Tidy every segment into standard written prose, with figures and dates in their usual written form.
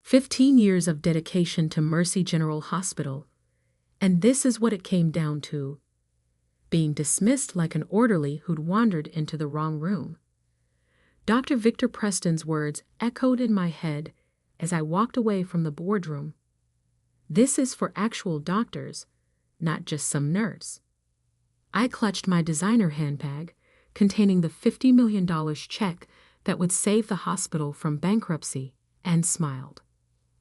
15 years of dedication to Mercy General Hospital, and this is what it came down to: being dismissed like an orderly who'd wandered into the wrong room. Dr. Victor Preston's words echoed in my head as I walked away from the boardroom. This is for actual doctors, not just some nurse. I clutched my designer handbag containing the $50 million check that would save the hospital from bankruptcy and smiled.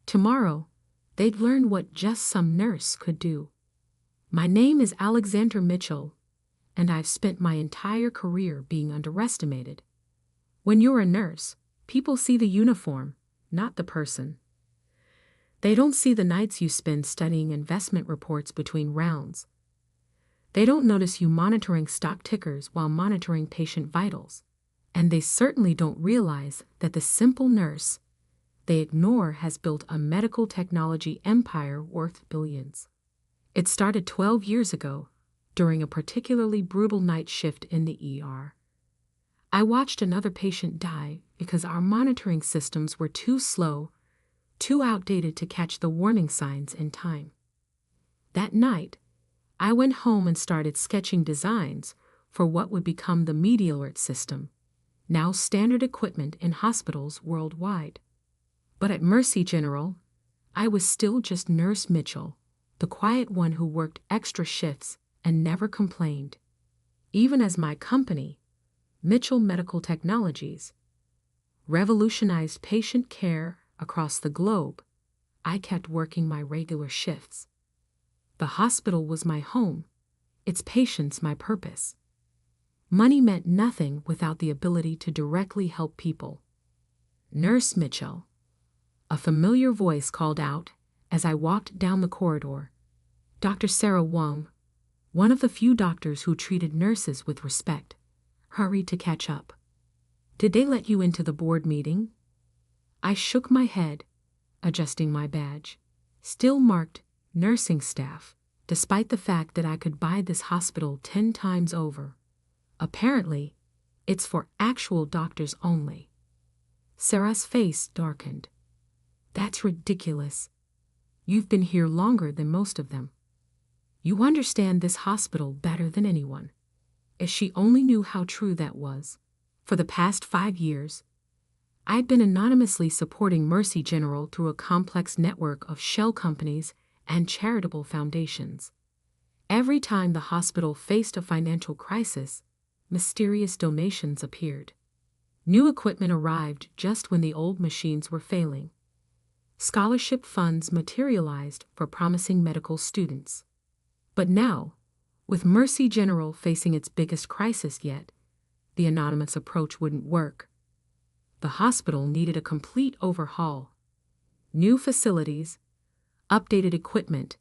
Tomorrow, they'd learn what just some nurse could do. My name is Alexander Mitchell, and I've spent my entire career being underestimated. When you're a nurse, people see the uniform, not the person. They don't see the nights you spend studying investment reports between rounds. They don't notice you monitoring stock tickers while monitoring patient vitals. And they certainly don't realize that the simple nurse they ignore has built a medical technology empire worth billions. It started 12 years ago, during a particularly brutal night shift in the ER. I watched another patient die because our monitoring systems were too slow, too outdated to catch the warning signs in time. That night, I went home and started sketching designs for what would become the Media Alert system, now standard equipment in hospitals worldwide. But at Mercy General, I was still just Nurse Mitchell, the quiet one who worked extra shifts and never complained. Even as my company, Mitchell Medical Technologies, revolutionized patient care across the globe, I kept working my regular shifts. The hospital was my home, its patients my purpose. Money meant nothing without the ability to directly help people. Nurse Mitchell, a familiar voice called out as I walked down the corridor. Dr. Sarah Wong, one of the few doctors who treated nurses with respect, hurried to catch up. Did they let you into the board meeting? I shook my head, adjusting my badge, still marked nursing staff, despite the fact that I could buy this hospital 10 times over. Apparently, it's for actual doctors only. Sarah's face darkened. That's ridiculous. You've been here longer than most of them. You understand this hospital better than anyone. If she only knew how true that was. For the past 5 years, I'd been anonymously supporting Mercy General through a complex network of shell companies and charitable foundations. Every time the hospital faced a financial crisis, mysterious donations appeared. New equipment arrived just when the old machines were failing. Scholarship funds materialized for promising medical students. But now, with Mercy General facing its biggest crisis yet, the anonymous approach wouldn't work. The hospital needed a complete overhaul. New facilities, updated equipment,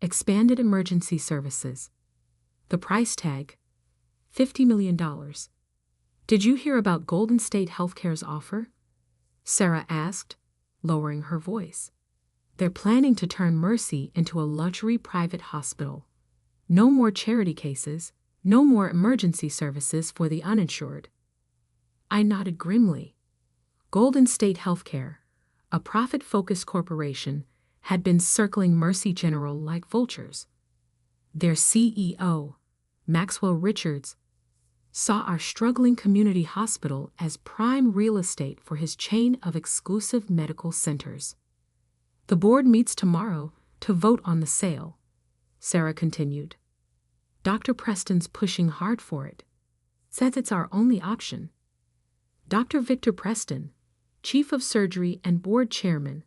expanded emergency services. The price tag, $50 million. Did you hear about Golden State Healthcare's offer? Sarah asked, lowering her voice. They're planning to turn Mercy into a luxury private hospital. No more charity cases, no more emergency services for the uninsured. I nodded grimly. Golden State Healthcare, a profit-focused corporation, had been circling Mercy General like vultures. Their CEO, Maxwell Richards, saw our struggling community hospital as prime real estate for his chain of exclusive medical centers. The board meets tomorrow to vote on the sale, Sarah continued. Dr. Preston's pushing hard for it. Says it's our only option. Dr. Victor Preston, chief of surgery and board chairman,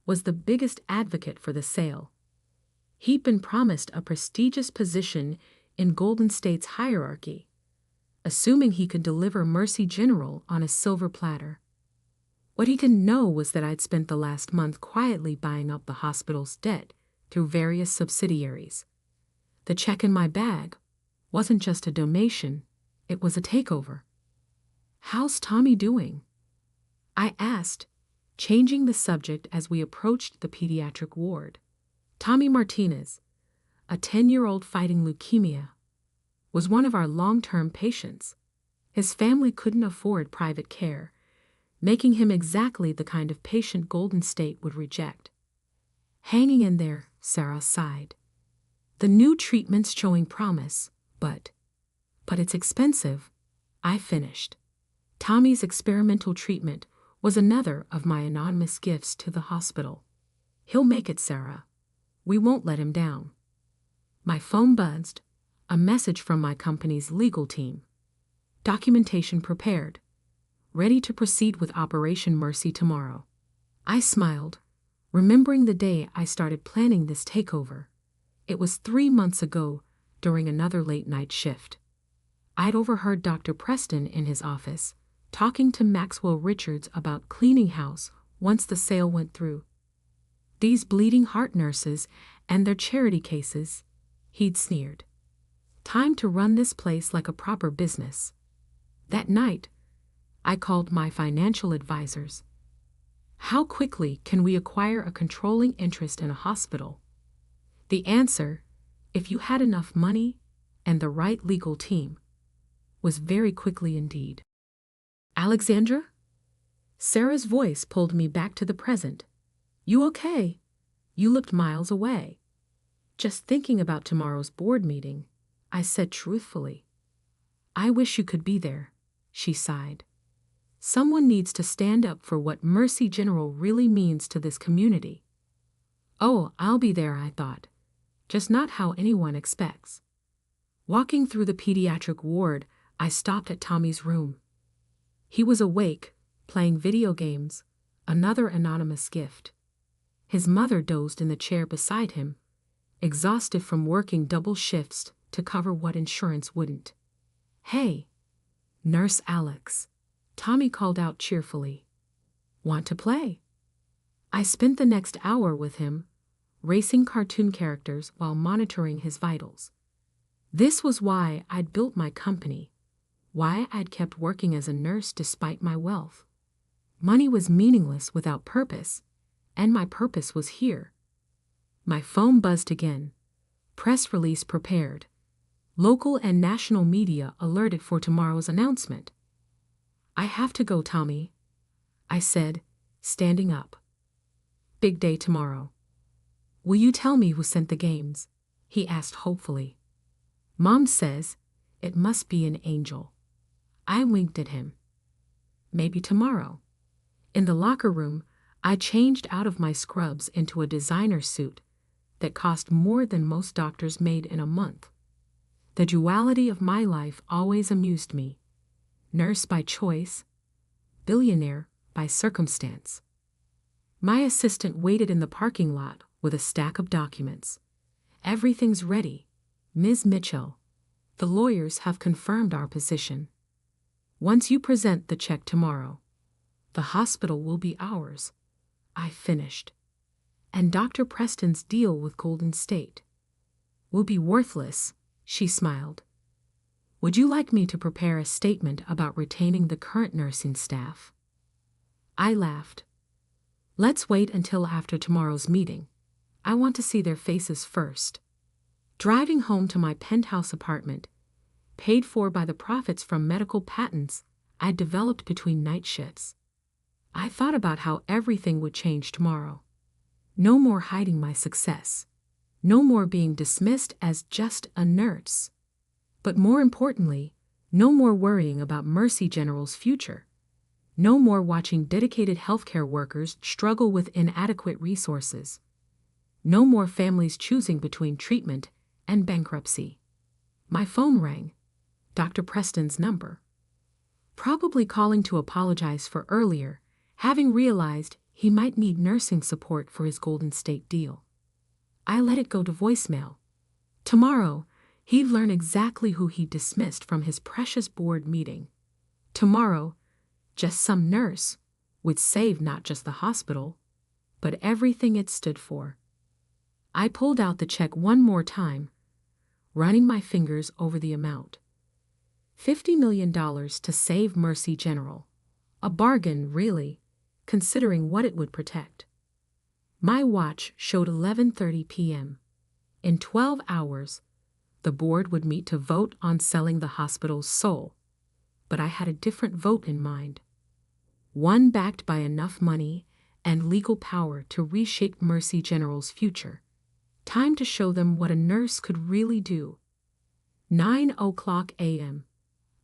was the biggest advocate for the sale. He'd been promised a prestigious position in Golden State's hierarchy, assuming he could deliver Mercy General on a silver platter. What he didn't know was that I'd spent the last month quietly buying up the hospital's debt through various subsidiaries. The check in my bag wasn't just a donation, it was a takeover. How's Tommy doing? I asked, changing the subject as we approached the pediatric ward. Tommy Martinez, a 10-year-old fighting leukemia, was one of our long-term patients. His family couldn't afford private care, making him exactly the kind of patient Golden State would reject. Hanging in there, Sarah sighed. The new treatment's showing promise, but it's expensive, I finished. Tommy's experimental treatment was another of my anonymous gifts to the hospital. He'll make it, Sarah. We won't let him down. My phone buzzed, a message from my company's legal team. Documentation prepared. Ready to proceed with Operation Mercy tomorrow. I smiled, remembering the day I started planning this takeover. It was 3 months ago, during another late-night shift. I'd overheard Dr. Preston in his office, talking to Maxwell Richards about cleaning house once the sale went through. These bleeding heart nurses and their charity cases, he'd sneered. Time to run this place like a proper business. That night, I called my financial advisors. How quickly can we acquire a controlling interest in a hospital? The answer, if you had enough money and the right legal team, was very quickly indeed. Alexandra? Sarah's voice pulled me back to the present. You okay? You looked miles away. Just thinking about tomorrow's board meeting, I said truthfully. I wish you could be there, she sighed. Someone needs to stand up for what Mercy General really means to this community. Oh, I'll be there, I thought. Just not how anyone expects. Walking through the pediatric ward, I stopped at Tommy's room. He was awake, playing video games, another anonymous gift. His mother dozed in the chair beside him, exhausted from working double shifts to cover what insurance wouldn't. Hey, Nurse Alex, Tommy called out cheerfully. Want to play? I spent the next hour with him, racing cartoon characters while monitoring his vitals. This was why I'd built my company, why I'd kept working as a nurse despite my wealth. Money was meaningless without purpose, and my purpose was here. My phone buzzed again. Press release prepared. Local and national media alerted for tomorrow's announcement. I have to go, Tommy, I said, standing up. Big day tomorrow. Will you tell me who sent the games? He asked hopefully. Mom says it must be an angel. I winked at him. Maybe tomorrow. In the locker room, I changed out of my scrubs into a designer suit that cost more than most doctors made in a month. The duality of my life always amused me. Nurse by choice, billionaire by circumstance. My assistant waited in the parking lot with a stack of documents. Everything's ready, Ms. Mitchell. The lawyers have confirmed our position. Once you present the check tomorrow, the hospital will be ours, I finished. And Dr. Preston's deal with Golden State will be worthless, she smiled. Would you like me to prepare a statement about retaining the current nursing staff? I laughed. Let's wait until after tomorrow's meeting. I want to see their faces first. Driving home to my penthouse apartment, paid for by the profits from medical patents I'd developed between night shifts, I thought about how everything would change tomorrow. No more hiding my success. No more being dismissed as just a nurse. But more importantly, no more worrying about Mercy General's future. No more watching dedicated healthcare workers struggle with inadequate resources. No more families choosing between treatment and bankruptcy. My phone rang. Dr. Preston's number. Probably calling to apologize for earlier, having realized he might need nursing support for his Golden State deal. I let it go to voicemail. Tomorrow, he'd learn exactly who he dismissed from his precious board meeting. Tomorrow, just some nurse would save not just the hospital, but everything it stood for. I pulled out the check one more time, running my fingers over the amount. $50 million to save Mercy General. A bargain, really, considering what it would protect. My watch showed 11:30 p.m. In 12 hours, the board would meet to vote on selling the hospital's soul. But I had a different vote in mind. one backed by enough money and legal power to reshape Mercy General's future. Time to show them what a nurse could really do. 9:00 a.m.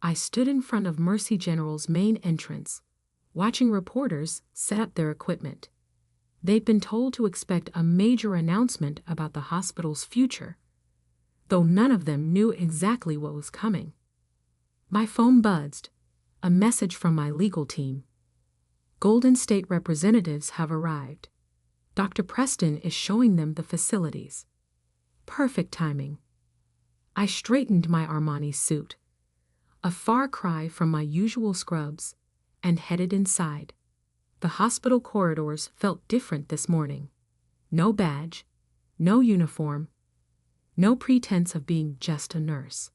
I stood in front of Mercy General's main entrance, watching reporters set up their equipment. They'd been told to expect a major announcement about the hospital's future, though none of them knew exactly what was coming. My phone buzzed, a message from my legal team. Golden State representatives have arrived. Dr. Preston is showing them the facilities. Perfect timing. I straightened my Armani suit, a far cry from my usual scrubs, and headed inside. The hospital corridors felt different this morning. No badge, no uniform, no pretense of being just a nurse.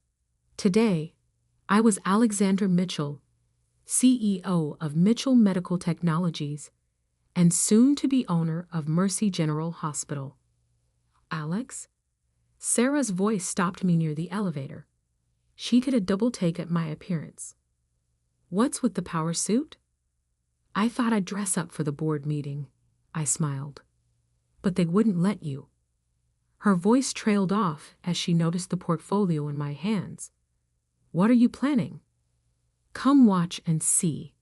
Today, I was Alexander Mitchell, CEO of Mitchell Medical Technologies and soon-to-be owner of Mercy General Hospital. Alex? Sarah's voice stopped me near the elevator. She'd get a double take at my appearance. What's with the power suit? I thought I'd dress up for the board meeting, I smiled. But they wouldn't let you. Her voice trailed off as she noticed the portfolio in my hands. What are you planning? Come watch and see.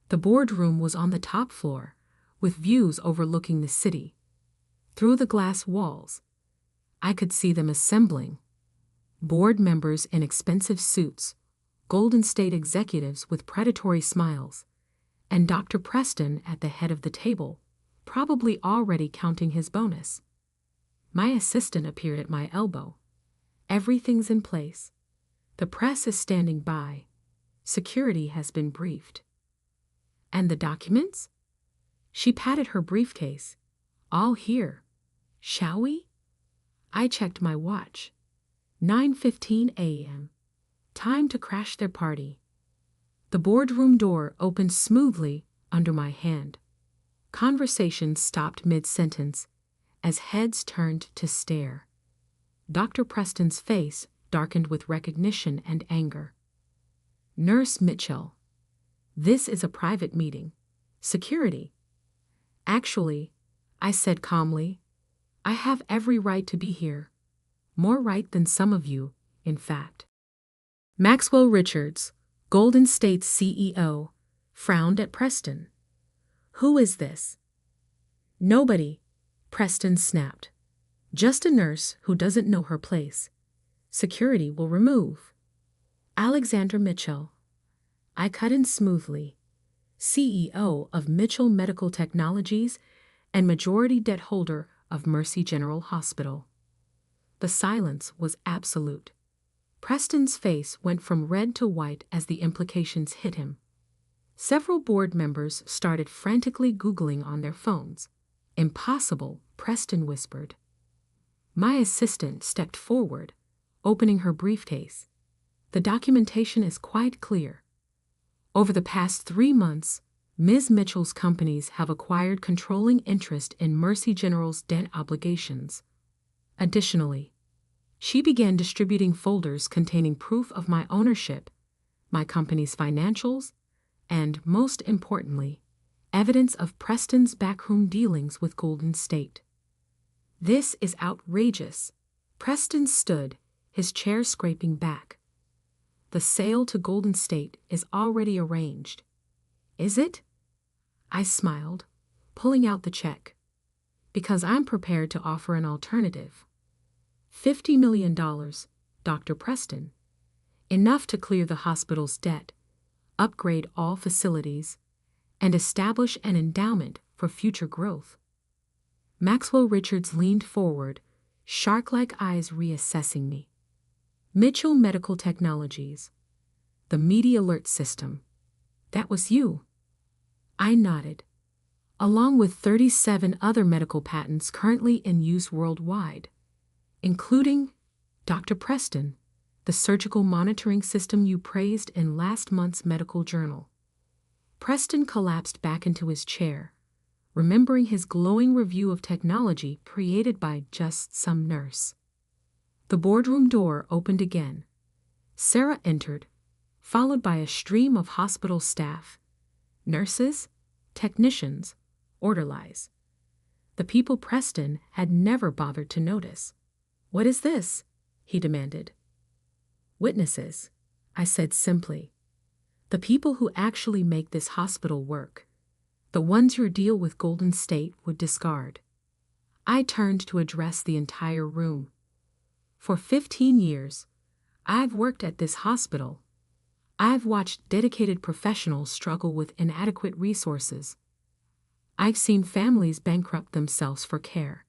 The boardroom was on the top floor, with views overlooking the city. Through the glass walls, I could see them assembling. Board members in expensive suits, Golden State executives with predatory smiles, and Dr. Preston at the head of the table, probably already counting his bonus. My assistant appeared at my elbow. Everything's in place. The press is standing by. Security has been briefed. And the documents? She patted her briefcase. All here. Shall we? I checked my watch. 9:15 a.m. Time to crash their party. The boardroom door opened smoothly under my hand. Conversation stopped mid-sentence as heads turned to stare. Dr. Preston's face darkened with recognition and anger. Nurse Mitchell, this is a private meeting. Security. Actually, I said calmly, I have every right to be here. More right than some of you, in fact. Maxwell Richards, Golden State's CEO, frowned at Preston. Who is this? Nobody, Preston snapped. Just a nurse who doesn't know her place. Security will remove. Alexander Mitchell. I cut in smoothly. CEO of Mitchell Medical Technologies and majority debt holder of Mercy General Hospital. The silence was absolute. Preston's face went from red to white as the implications hit him. Several board members started frantically Googling on their phones. Impossible, Preston whispered. My assistant stepped forward, opening her briefcase. The documentation is quite clear. Over the past 3 months, Ms. Mitchell's companies have acquired controlling interest in Mercy General's debt obligations. Additionally, she began distributing folders containing proof of my ownership, my company's financials, and, most importantly, evidence of Preston's backroom dealings with Golden State. This is outrageous. Preston stood, his chair scraping back. The sale to Golden State is already arranged. Is it? I smiled, pulling out the check. Because I'm prepared to offer an alternative. $50 million, Dr. Preston. Enough to clear the hospital's debt, upgrade all facilities, and establish an endowment for future growth. Maxwell Richards leaned forward, shark-like eyes reassessing me. Mitchell Medical Technologies. The Media Alert System. That was you. I nodded. Along with 37 other medical patents currently in use worldwide, including, Dr. Preston, the surgical monitoring system you praised in last month's medical journal. Preston collapsed back into his chair, remembering his glowing review of technology created by just some nurse. The boardroom door opened again. Sarah entered, followed by a stream of hospital staff. Nurses, technicians, orderlies. The people Preston had never bothered to notice. "What is this?" he demanded. "Witnesses," I said simply. "The people who actually make this hospital work. The ones your deal with Golden State would discard." I turned to address the entire room. "For 15 years, I've worked at this hospital. I've watched dedicated professionals struggle with inadequate resources. I've seen families bankrupt themselves for care.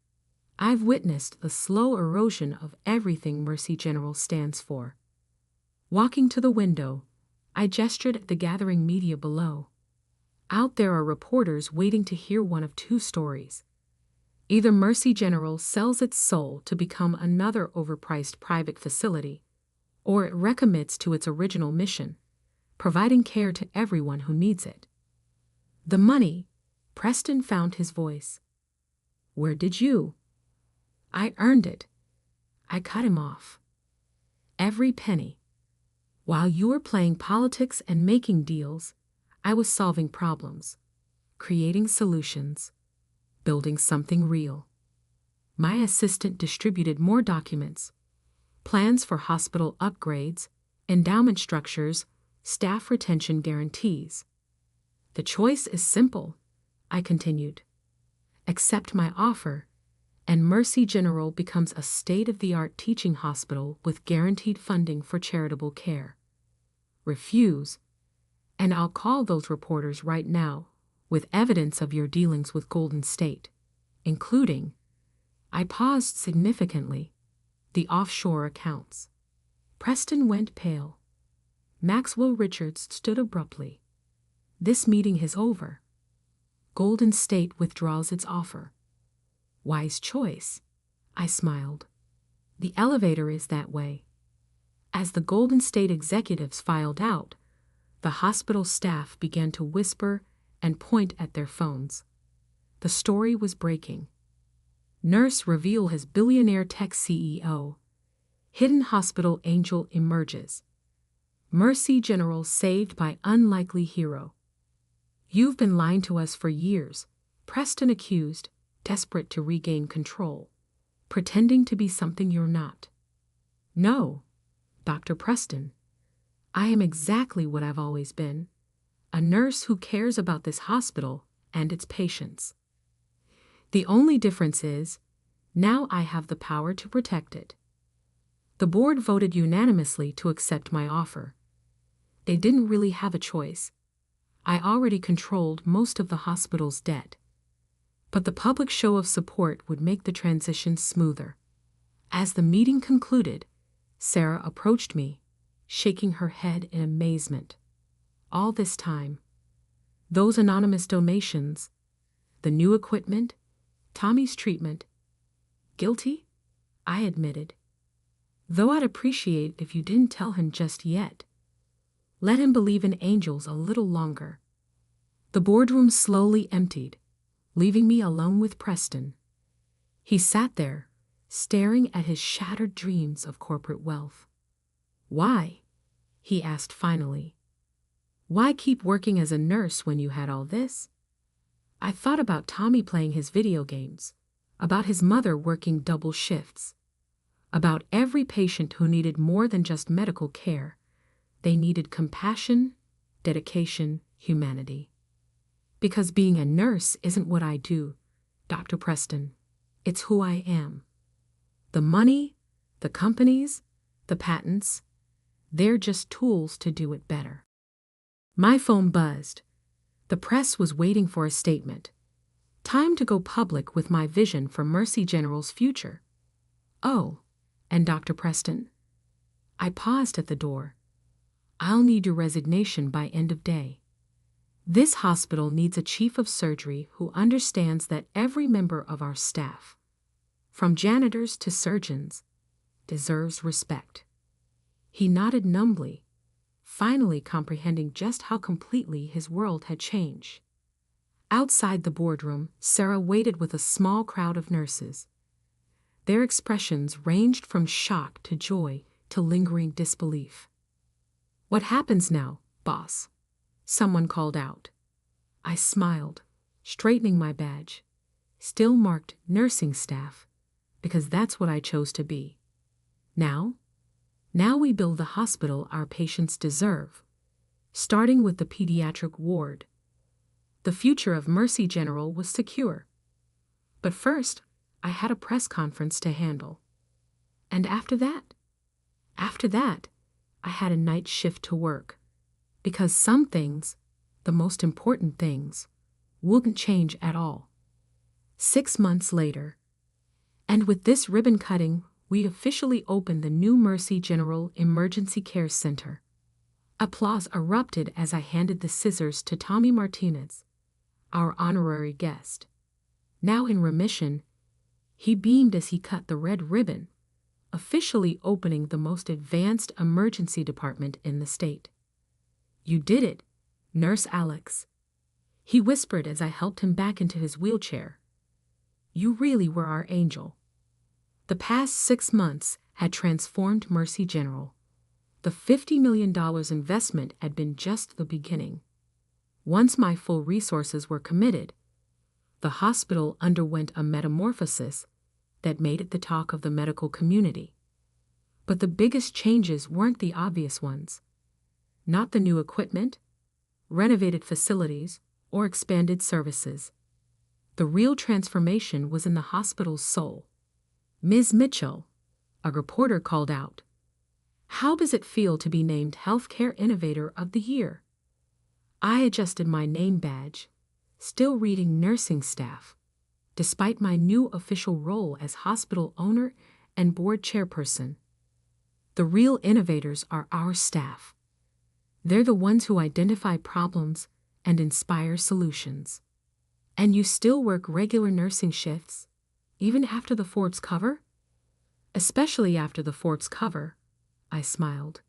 I've witnessed the slow erosion of everything Mercy General stands for." Walking to the window, I gestured at the gathering media below. Out there are reporters waiting to hear one of two stories. Either Mercy General sells its soul to become another overpriced private facility, or it recommits to its original mission, providing care to everyone who needs it. The money, Preston found his voice. "Where did you?" "I earned it." I cut him off. "Every penny. While you were playing politics and making deals, I was solving problems, creating solutions, building something real." My assistant distributed more documents, plans for hospital upgrades, endowment structures, staff retention guarantees. "The choice is simple," I continued. "Accept my offer, and Mercy General becomes a state-of-the-art teaching hospital with guaranteed funding for charitable care. Refuse, and I'll call those reporters right now with evidence of your dealings with Golden State, including," I paused significantly, "the offshore accounts." Preston went pale. Maxwell Richards stood abruptly. "This meeting is over. Golden State withdraws its offer." "Wise choice," I smiled. "The elevator is that way." As the Golden State executives filed out, the hospital staff began to whisper and point at their phones. The story was breaking. Nurse reveal his billionaire tech CEO. Hidden hospital angel emerges. Mercy General saved by unlikely hero. "You've been lying to us for years," Preston accused, desperate to regain control. "Pretending to be something you're not." "No, Dr. Preston. I am exactly what I've always been. A nurse who cares about this hospital and its patients. The only difference is, now I have the power to protect it." The board voted unanimously to accept my offer. They didn't really have a choice. I already controlled most of the hospital's debt. But the public show of support would make the transition smoother. As the meeting concluded, Sarah approached me, shaking her head in amazement. All this time, those anonymous donations, the new equipment, Tommy's treatment. "Guilty?" I admitted. "Though I'd appreciate if you didn't tell him just yet. Let him believe in angels a little longer." The boardroom slowly emptied, leaving me alone with Preston. He sat there, staring at his shattered dreams of corporate wealth. "Why?" he asked finally. "Why keep working as a nurse when you had all this?" I thought about Tommy playing his video games, about his mother working double shifts, about every patient who needed more than just medical care. They needed compassion, dedication, humanity. Because being a nurse isn't what I do, Dr. Preston. It's who I am. The money, the companies, the patents, they're just tools to do it better. My phone buzzed. The press was waiting for a statement. Time to go public with my vision for Mercy General's future. "Oh, and Dr. Preston." I paused at the door. "I'll need your resignation by end of day. This hospital needs a chief of surgery who understands that every member of our staff, from janitors to surgeons, deserves respect." He nodded numbly, finally comprehending just how completely his world had changed. Outside the boardroom, Sarah waited with a small crowd of nurses. Their expressions ranged from shock to joy to lingering disbelief. "What happens now, boss?" someone called out. I smiled, straightening my badge, still marked nursing staff, because that's what I chose to be. Now we build the hospital our patients deserve, starting with the pediatric ward. The future of Mercy General was secure. But first, I had a press conference to handle. And after that, I had a night shift to work. Because some things, the most important things, wouldn't change at all. 6 months later, and with this ribbon cutting, we officially opened the new Mercy General Emergency Care Center. Applause erupted as I handed the scissors to Tommy Martinez, our honorary guest. Now in remission, he beamed as he cut the red ribbon, officially opening the most advanced emergency department in the state. "You did it, Nurse Alex," he whispered as I helped him back into his wheelchair. "You really were our angel." The past 6 months had transformed Mercy General. The $50 million investment had been just the beginning. Once my full resources were committed, the hospital underwent a metamorphosis that made it the talk of the medical community. But the biggest changes weren't the obvious ones. Not the new equipment, renovated facilities, or expanded services. The real transformation was in the hospital's soul. "Ms. Mitchell," a reporter called out, "how does it feel to be named Healthcare Innovator of the Year?" I adjusted my name badge, still reading nursing staff, despite my new official role as hospital owner and board chairperson. The real innovators are our staff. They're the ones who identify problems and inspire solutions. "And you still work regular nursing shifts, even after the Forbes cover?" "Especially after the Forbes cover," I smiled.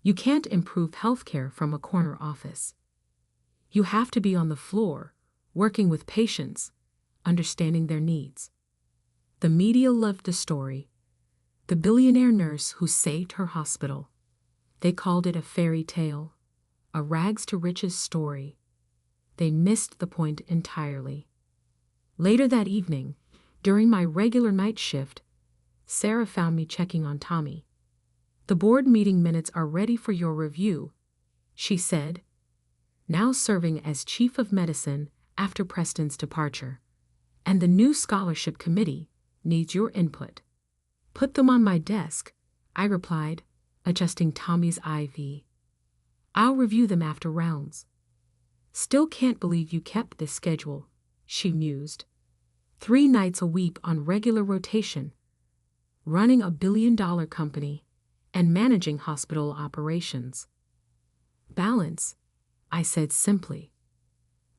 "You can't improve healthcare from a corner office. You have to be on the floor, working with patients, understanding their needs." The media loved the story. The billionaire nurse who saved her hospital. They called it a fairy tale, a rags-to-riches story. They missed the point entirely. Later that evening, during my regular night shift, Sarah found me checking on Tommy. "The board meeting minutes are ready for your review," she said, now serving as chief of medicine after Preston's departure. "And the new scholarship committee needs your input." "Put them on my desk," I replied, adjusting Tommy's IV. "I'll review them after rounds." "Still can't believe you kept this schedule," she mused. 3 nights a week on regular rotation, running a billion-dollar company, and managing hospital operations. "Balance," I said simply.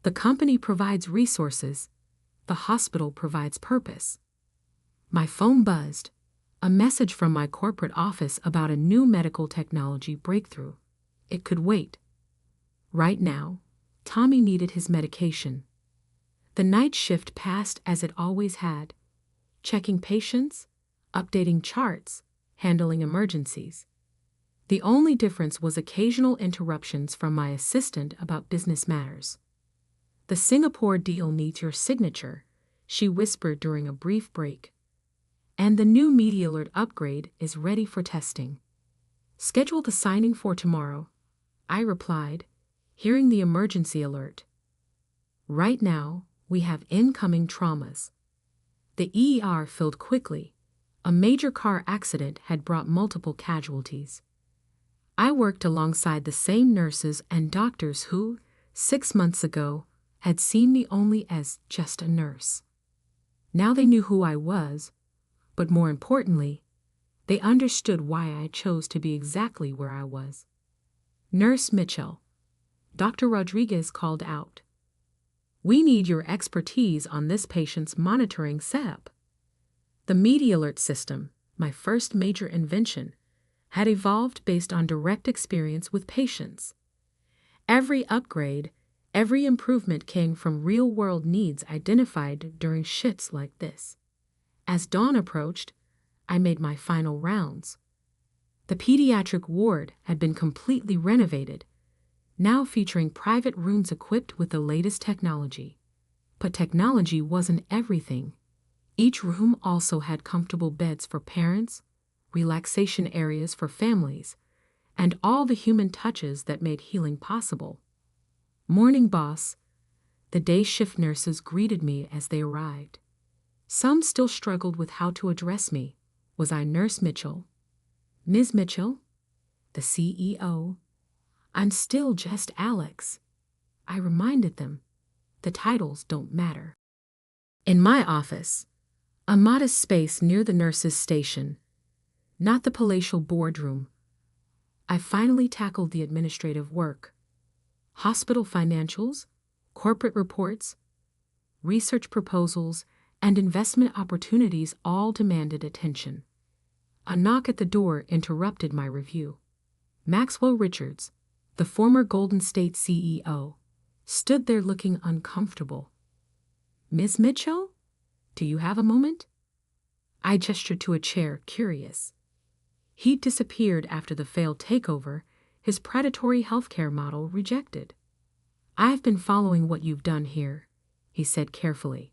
"The company provides resources, the hospital provides purpose." My phone buzzed, a message from my corporate office about a new medical technology breakthrough. It could wait. Right now, Tommy needed his medication. The night shift passed as it always had, checking patients, updating charts, handling emergencies. The only difference was occasional interruptions from my assistant about business matters. "The Singapore deal needs your signature," she whispered during a brief break. "And the new Media Alert upgrade is ready for testing." "Schedule the signing for tomorrow," I replied, hearing the emergency alert. Right now, we have incoming traumas. The ER filled quickly. A major car accident had brought multiple casualties. I worked alongside the same nurses and doctors who, 6 months ago, had seen me only as just a nurse. Now they knew who I was, but more importantly, they understood why I chose to be exactly where I was. "Nurse Mitchell," Dr. Rodriguez called out, "we need your expertise on this patient's monitoring setup." The Media Alert system, my first major invention, had evolved based on direct experience with patients. Every upgrade, every improvement came from real-world needs identified during shifts like this. As dawn approached, I made my final rounds. The pediatric ward had been completely renovated. now featuring private rooms equipped with the latest technology. But technology wasn't everything. Each room also had comfortable beds for parents, relaxation areas for families, and all the human touches that made healing possible. Morning, boss. The day shift nurses greeted me as they arrived. Some still struggled with how to address me. Was I Nurse Mitchell? Ms. Mitchell? The CEO? I'm still just Alex. I reminded them, the titles don't matter. In my office, a modest space near the nurses' station, not the palatial boardroom, I finally tackled the administrative work. Hospital financials, corporate reports, research proposals, and investment opportunities all demanded attention. A knock at the door interrupted my review. Maxwell Richards, the former Golden State CEO, stood there looking uncomfortable. Ms. Mitchell, do you have a moment? I gestured to a chair, curious. He'd disappeared after the failed takeover, his predatory healthcare model rejected. I've been following what you've done here, he said carefully.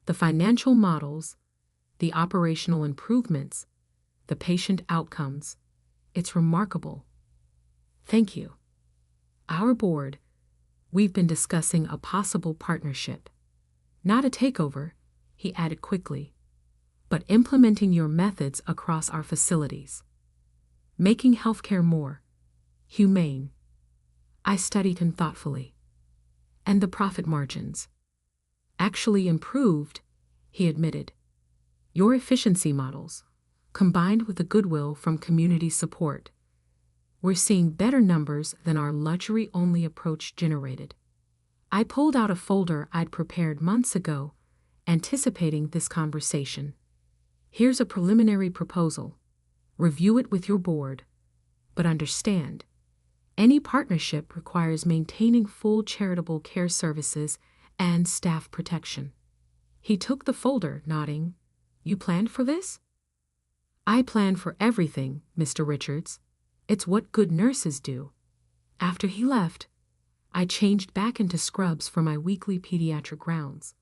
The financial models, the operational improvements, the patient outcomes. It's remarkable. Thank you. Our board, we've been discussing a possible partnership. Not a takeover, he added quickly, but implementing your methods across our facilities. Making healthcare more humane. I studied him thoughtfully. And the profit margins. Actually improved, he admitted. Your efficiency models, combined with the goodwill from community support, we're seeing better numbers than our luxury-only approach generated. I pulled out a folder I'd prepared months ago, anticipating this conversation. Here's a preliminary proposal. Review it with your board. But understand, any partnership requires maintaining full charitable care services and staff protection. He took the folder, nodding. You planned for this? I planned for everything, Mr. Richards. It's what good nurses do. After he left, I changed back into scrubs for my weekly pediatric rounds.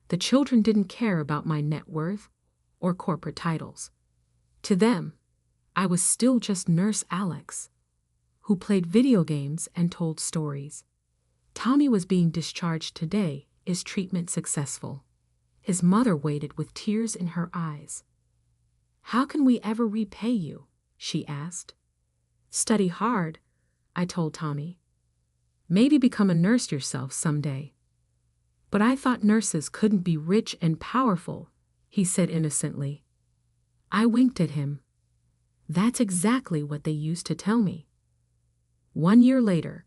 The children didn't care about my net worth or corporate titles. To them, I was still just Nurse Alex, who played video games and told stories. Tommy was being discharged today. Is treatment successful? His mother waited with tears in her eyes. How can we ever repay you? She asked. Study hard, I told Tommy. Maybe become a nurse yourself someday. But I thought nurses couldn't be rich and powerful, he said innocently. I winked at him. That's exactly what they used to tell me. 1 year later,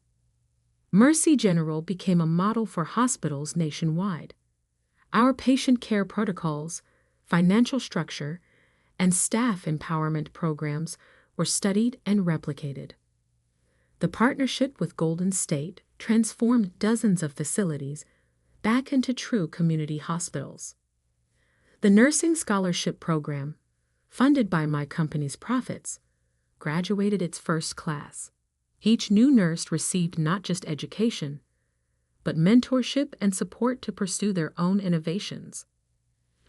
Mercy General became a model for hospitals nationwide. Our patient care protocols, financial structure, and staff empowerment programs were studied and replicated. The partnership with Golden State transformed dozens of facilities back into true community hospitals. The Nursing Scholarship Program, funded by my company's profits, graduated its first class. Each new nurse received not just education, but mentorship and support to pursue their own innovations.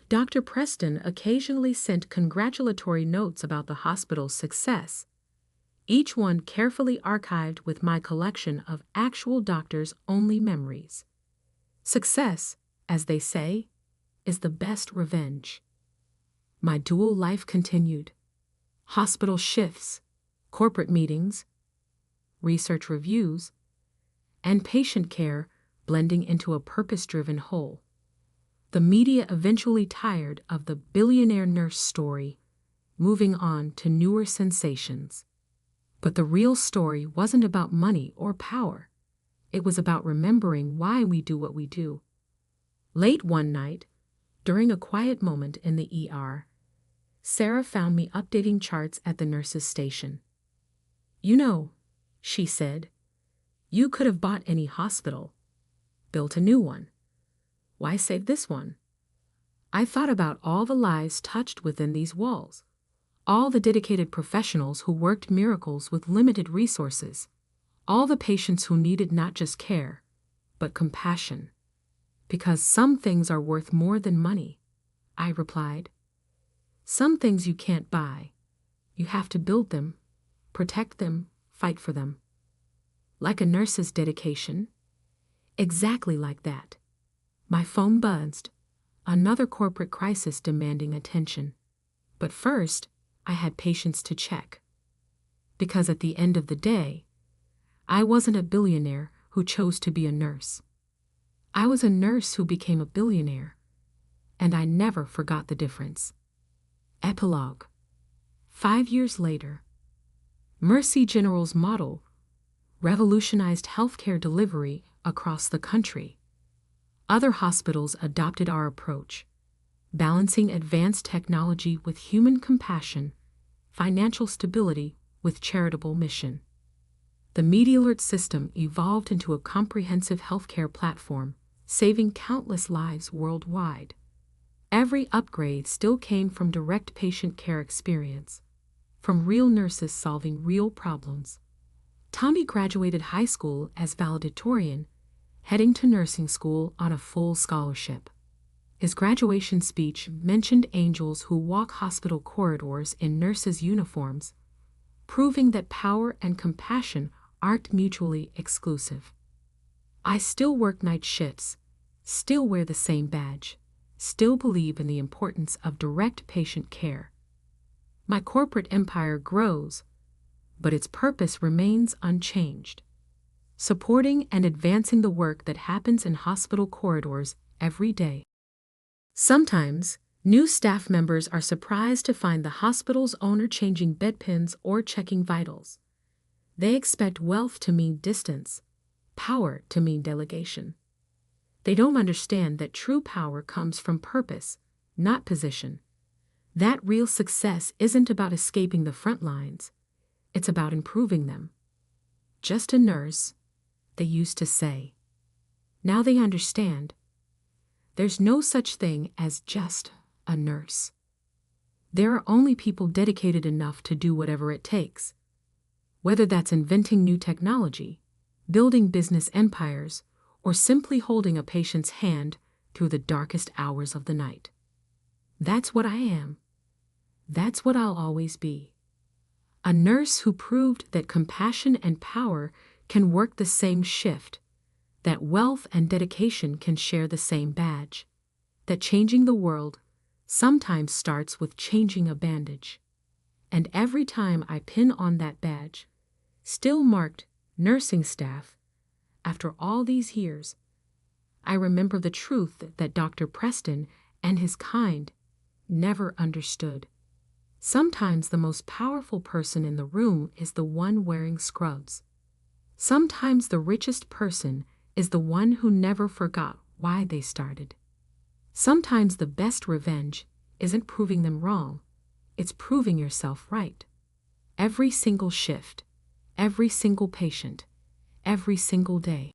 Dr. Preston occasionally sent congratulatory notes about the hospital's success, each one carefully archived with my collection of actual doctors-only memories. Success, as they say, is the best revenge. My dual life continued. Hospital shifts, corporate meetings, research reviews, and patient care blending into a purpose-driven whole. The media eventually tired of the billionaire nurse story, moving on to newer sensations. But the real story wasn't about money or power. It was about remembering why we do what we do. Late one night, during a quiet moment in the ER, Sarah found me updating charts at the nurses' station. You know, she said, you could have bought any hospital, built a new one. Why save this one? I thought about all the lives touched within these walls, all the dedicated professionals who worked miracles with limited resources, All the patients who needed not just care, but compassion. Because some things are worth more than money, I replied. Some things you can't buy. You have to build them, protect them, fight for them. Like a nurse's dedication. Exactly like that. My phone buzzed. Another corporate crisis demanding attention. But first, I had patience to check. Because at the end of the day, I wasn't a billionaire who chose to be a nurse. I was a nurse who became a billionaire. And I never forgot the difference. Epilogue. 5 years later, Mercy General's model revolutionized healthcare delivery across the country. Other hospitals adopted our approach, balancing advanced technology with human compassion, financial stability with charitable mission. The MediaAlert system evolved into a comprehensive healthcare platform, saving countless lives worldwide. Every upgrade still came from direct patient care experience, from real nurses solving real problems. Tommy graduated high school as valedictorian, heading to nursing school on a full scholarship. His graduation speech mentioned angels who walk hospital corridors in nurses' uniforms, proving that power and compassion aren't mutually exclusive. I still work night shifts, still wear the same badge, still believe in the importance of direct patient care. My corporate empire grows, but its purpose remains unchanged. Supporting and advancing the work that happens in hospital corridors every day. Sometimes, new staff members are surprised to find the hospital's owner changing bedpans or checking vitals. They expect wealth to mean distance, power to mean delegation. They don't understand that true power comes from purpose, not position. That real success isn't about escaping the front lines. It's about improving them. Just a nurse, they used to say. Now they understand. There's no such thing as just a nurse. There are only people dedicated enough to do whatever it takes. Whether that's inventing new technology, building business empires, or simply holding a patient's hand through the darkest hours of the night. That's what I am. That's what I'll always be. A nurse who proved that compassion and power can work the same shift, that wealth and dedication can share the same badge, that changing the world sometimes starts with changing a bandage. And every time I pin on that badge, still marked nursing staff, after all these years, I remember the truth that Dr. Preston and his kind never understood. Sometimes the most powerful person in the room is the one wearing scrubs. Sometimes the richest person is the one who never forgot why they started. Sometimes the best revenge isn't proving them wrong, it's proving yourself right. Every single shift, every single patient, every single day.